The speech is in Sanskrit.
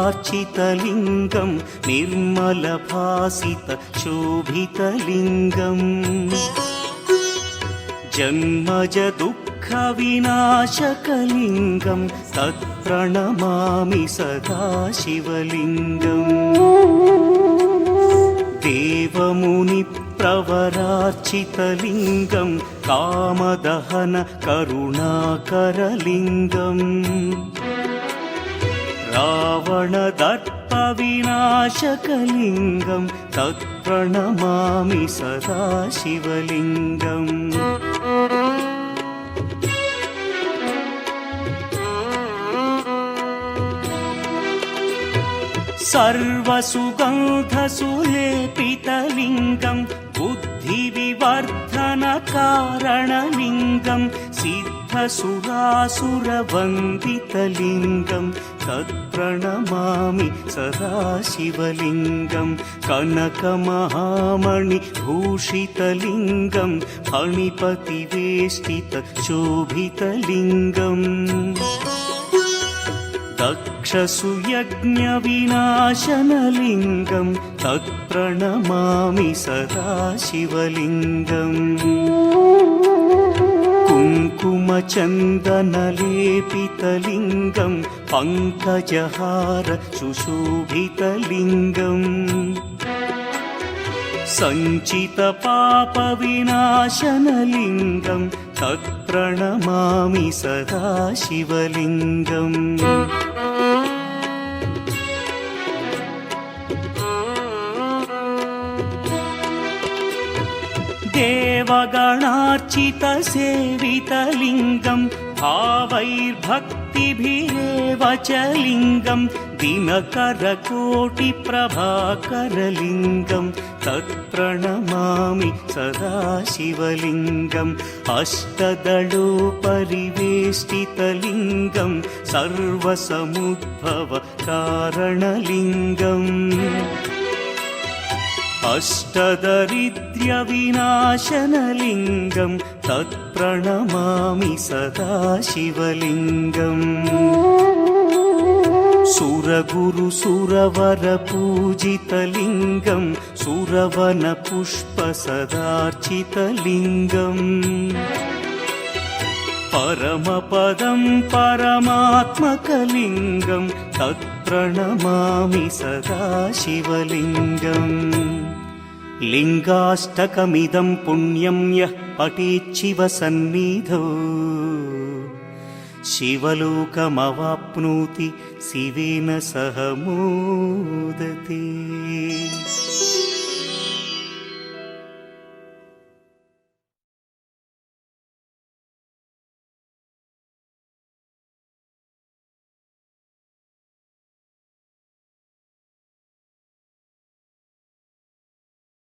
प्रभरार्चितलिङ्गं निर्मलभासितशोभितलिङ्गम् जन्मजदुःखविनाशकलिङ्गं तत्प्रणमामि सदा शिवलिङ्गम् देवमुनिप्रवरार्चितलिङ्गं कामदहन करुणाकरलिङ्गम् रावणदर्पविनाशकलिङ्गं तत्प्रणमामि सदा शिवलिङ्गम् सर्वसुगन्धसुलेपितलिङ्गं बुद्धिविवर्धनकारणलिङ्गं सिद्धसुरासुरवन्दितलिङ्गं तत्प्रणमामि सदा शिवलिङ्गं कनकमहामणिभूषितलिङ्गं फणिपतिवेष्टितशोभितलिङ्गम् दक्षसुयज्ञविनाशनलिङ्गं तत्प्रणमामि सदा शिवलिङ्गम् कुङ्कुमचन्दनलेपितलिङ्गं पङ्कजहार सुशोभितलिङ्गम् सञ्चितपापविनाशनलिङ्गं तत्प्रणमामि सदा शिवलिङ्गम् देवगणार्चितसेवितलिङ्गं भावैर्भक्तिभिरेव च लिङ्गं दिनकरकोटिप्रभाकरलिङ्गं तत्प्रणमामि सदा शिवलिङ्गम् अष्टदलोपरिवेष्टितलिङ्गं सर्वसमुद्भवकारणलिङ्गम् अष्टदरिद्र्यविनाशनलिङ्गं तत्प्रणमामि सदा शिवलिङ्गम् सुरगुरुसुरवरपूजितलिङ्गं सुरवनपुष्पसदार्चितलिङ्गम् परमपदं परमात्मकलिङ्गं तत्प्रणमामि सदा शिवलिङ्गम् लिङ्गाष्टकमिदं पुण्यं यः पठेच्छिवसन्निधौ शिवलोकमवाप्नोति शिवेन सह मोदते।